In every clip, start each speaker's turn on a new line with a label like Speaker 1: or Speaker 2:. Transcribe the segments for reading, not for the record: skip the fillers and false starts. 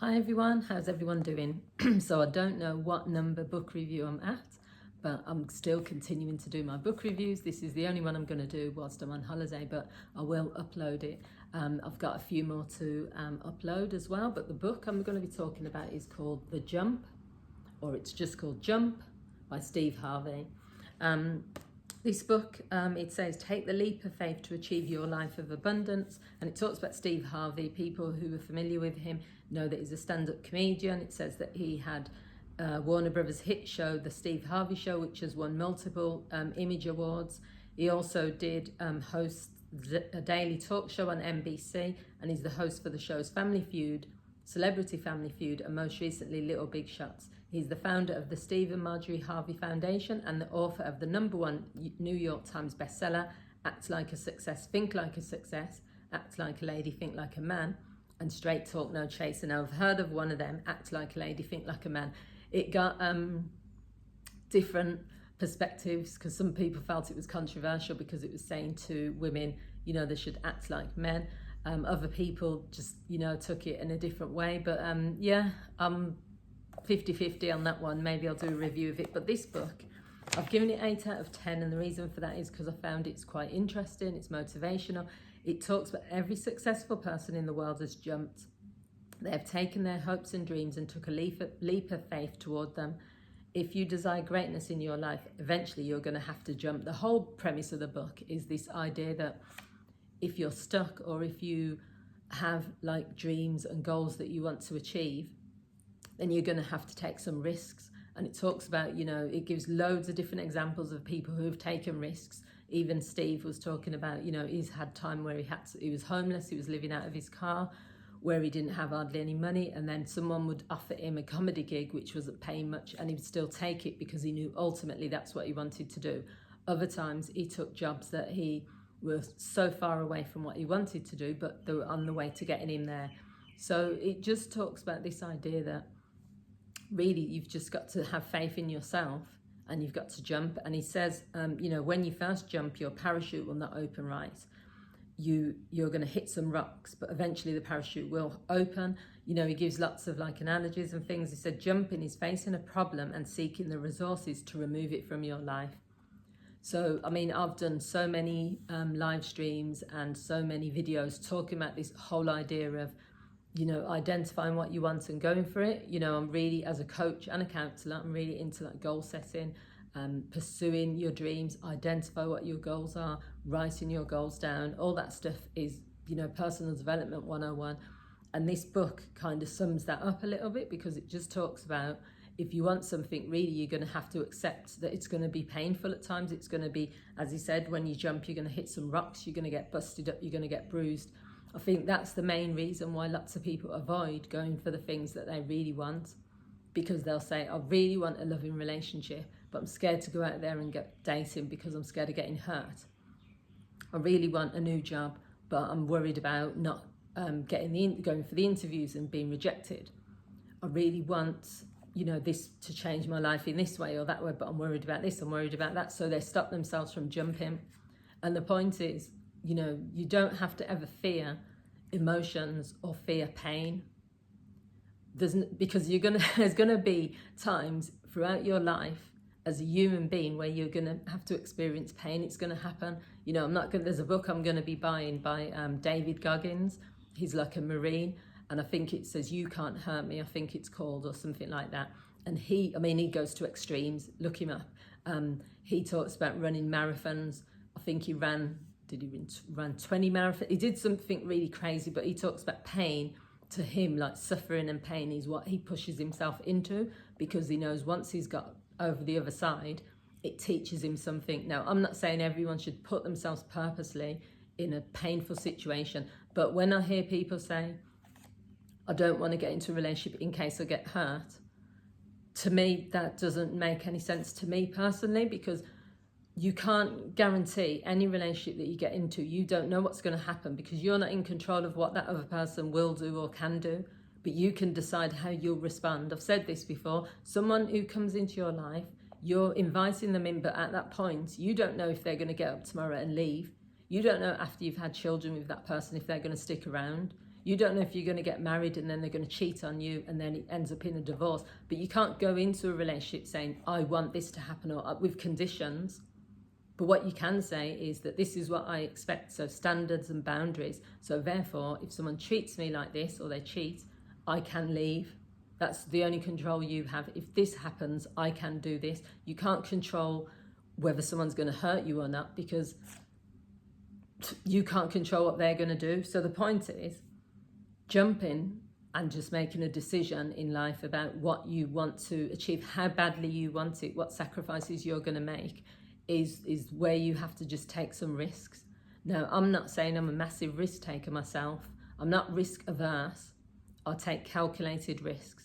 Speaker 1: Hi everyone, how's everyone doing? So I don't know what number book review I'm at, but I'm still continuing to do my book reviews. This is the only one I'm going to do whilst I'm on holiday, but I will upload it. I've got a few more to upload as well, but the book I'm going to be talking about is called The Jump, or it's just called Jump by Steve Harvey. This book, it says, take the leap of faith to achieve your life of abundance. And it talks about Steve Harvey. People who are familiar with him know that he's a stand-up comedian. It says that he had Warner Brothers hit show, The Steve Harvey Show, which has won multiple Image Awards. He also did host a daily talk show on NBC, and he's the host for the shows Family Feud, Celebrity Family Feud, and most recently Little Big Shots. He's the founder of the Steve and Marjorie Harvey Foundation and the author of the #1 New York Times bestseller, Act Like a Success, Think Like a Success, Act Like a Lady, Think Like a Man, and Straight Talk, No Chaser. Now, I've heard of one of them, Act Like a Lady, Think Like a Man. It got different perspectives because some people felt it was controversial because it was saying to women, you know, they should act like men. Other people just, you know, took it in a different way. But yeah, 50-50 on that one. Maybe I'll do a review of it. But this book, I've given it 8 out of 10, and the reason for that is because I found it's quite interesting, it's motivational. It talks about every successful person in the world has jumped. They have taken their hopes and dreams and took a leap of faith toward them. If you desire greatness in your life, eventually you're going to have to jump. The whole premise of the book is this idea that if you're stuck, or if you have like dreams and goals that you want to achieve, then you're going to have to take some risks. And it talks about, you know, it gives loads of different examples of people who have taken risks. Even Steve was talking about, you know, he's had time where he was homeless, he was living out of his car, where he didn't have hardly any money, and then someone would offer him a comedy gig which wasn't paying much, and he would still take it because he knew ultimately that's what he wanted to do. Other times he took jobs that he was so far away from what he wanted to do, but they were on the way to getting him there. So it just talks about this idea that really you've just got to have faith in yourself and you've got to jump. And he says, you know, when you first jump, your parachute will not open right. You're going to hit some rocks, but eventually the parachute will open. You know, he gives lots of like analogies and things. He said jumping is facing a problem and seeking the resources to remove it from your life. So, I mean, I've done so many live streams and so many videos talking about this whole idea of, you know, identifying what you want and going for it. You know, I'm really, as a coach and a counsellor, I'm really into like goal setting, pursuing your dreams, identify what your goals are, writing your goals down. All that stuff is, you know, personal development 101. And this book kind of sums that up a little bit because it just talks about if you want something, really, you're going to have to accept that it's going to be painful at times. It's going to be, as he said, when you jump, you're going to hit some rocks, you're going to get busted up, you're going to get bruised. I think that's the main reason why lots of people avoid going for the things that they really want, because they'll say, I really want a loving relationship, but I'm scared to go out there and get dating because I'm scared of getting hurt. I really want a new job, but I'm worried about not going for the interviews and being rejected. I really want, you know, this to change my life in this way or that way, but I'm worried about this, I'm worried about that. So they stop themselves from jumping. And the point is, you know, you don't have to ever fear emotions or fear pain. Because there's gonna be times throughout your life as a human being where you're gonna have to experience pain. It's gonna happen. You know, there's a book I'm gonna be buying by David Goggins. He's like a Marine, and I think it says You Can't Hurt Me, I think it's called, or something like that. And he goes to extremes. Look him up. He talks about running marathons. I think he ran 20 marathons? He did something really crazy, but he talks about pain. To him, like suffering and pain is what he pushes himself into, because he knows once he's got over the other side, it teaches him something. Now, I'm not saying everyone should put themselves purposely in a painful situation, but when I hear people say, I don't want to get into a relationship in case I get hurt, to me, that doesn't make any sense to me personally, because you can't guarantee any relationship that you get into. You don't know what's going to happen because you're not in control of what that other person will do or can do, but you can decide how you'll respond. I've said this before, someone who comes into your life, you're inviting them in, but at that point, you don't know if they're going to get up tomorrow and leave. You don't know after you've had children with that person if they're going to stick around. You don't know if you're going to get married and then they're going to cheat on you and then it ends up in a divorce. But you can't go into a relationship saying, I want this to happen, or with conditions. But what you can say is that this is what I expect, so standards and boundaries. So therefore, if someone treats me like this or they cheat, I can leave. That's the only control you have. If this happens, I can do this. You can't control whether someone's going to hurt you or not, because you can't control what they're going to do. So the point is, jumping and just making a decision in life about what you want to achieve, how badly you want it, what sacrifices you're going to make, is where you have to just take some risks. Now, I'm not saying I'm a massive risk taker myself. I'm not risk averse. I'll take calculated risks.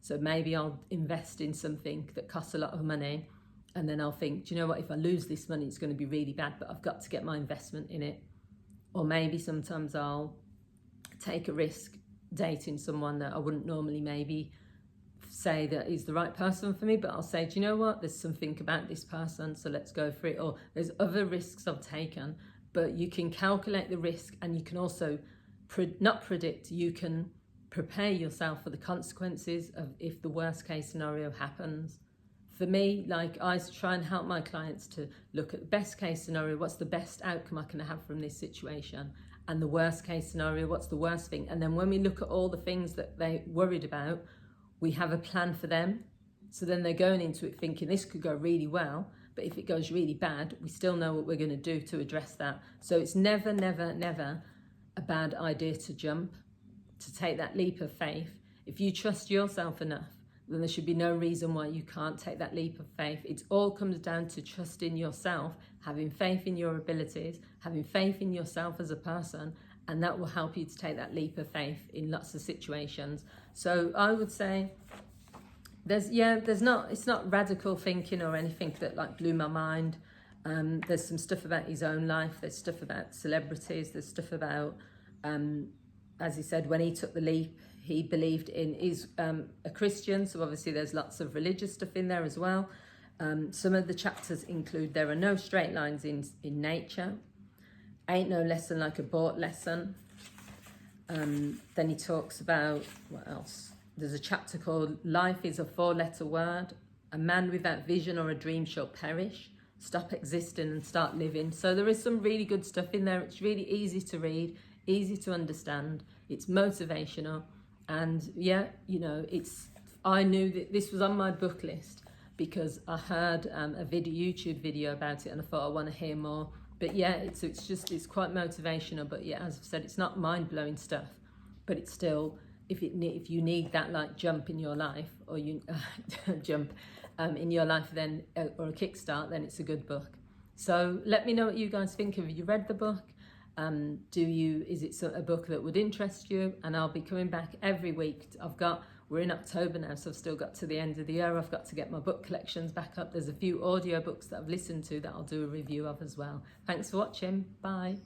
Speaker 1: So maybe I'll invest in something that costs a lot of money, and then I'll think, do you know what, if I lose this money, it's going to be really bad, but I've got to get my investment in it. Or maybe sometimes I'll take a risk dating someone that I wouldn't normally maybe say that is the right person for me, but I'll say, do you know what, there's something about this person, so let's go for it. Or there's other risks I've taken, but you can calculate the risk, and you can also not predict, you can prepare yourself for the consequences of if the worst case scenario happens. For me, like, I try and help my clients to look at the best case scenario, what's the best outcome I can have from this situation, and the worst case scenario, what's the worst thing. And then when we look at all the things that they worried about, we have a plan for them. So then they're going into it thinking this could go really well, but if it goes really bad, we still know what we're going to do to address that. So it's never, never, never a bad idea to jump, to take that leap of faith. If you trust yourself enough, then there should be no reason why you can't take that leap of faith. It all comes down to trusting yourself, having faith in your abilities, having faith in yourself as a person, and that will help you to take that leap of faith in lots of situations. So I would say it's not radical thinking or anything that like blew my mind. There's some stuff about his own life, there's stuff about celebrities, there's stuff about, as he said, when he took the leap, he believed in, is a Christian, so obviously there's lots of religious stuff in there as well. Some of the chapters include, there are no straight lines in nature, ain't no lesson like a bought lesson. Then he talks about, what else? There's a chapter called Life is a 4-letter word. A man without vision or a dream shall perish. Stop existing and start living. So there is some really good stuff in there. It's really easy to read, easy to understand. It's motivational. And yeah, you know, I knew that this was on my book list because I heard a YouTube video about it, and I thought I want to hear more. But yeah, it's quite motivational. But yeah, as I've said, it's not mind-blowing stuff, but it's still, if you need that like jump in your life, or you jump in your life, then or a kickstart, then it's a good book. So let me know what you guys think. Have you read the book? Is it a book that would interest you? And I'll be coming back every week. We're in October now, so I've still got to the end of the year. I've got to get my book collections back up. There's a few audio books that I've listened to that I'll do a review of as well. Thanks for watching. Bye.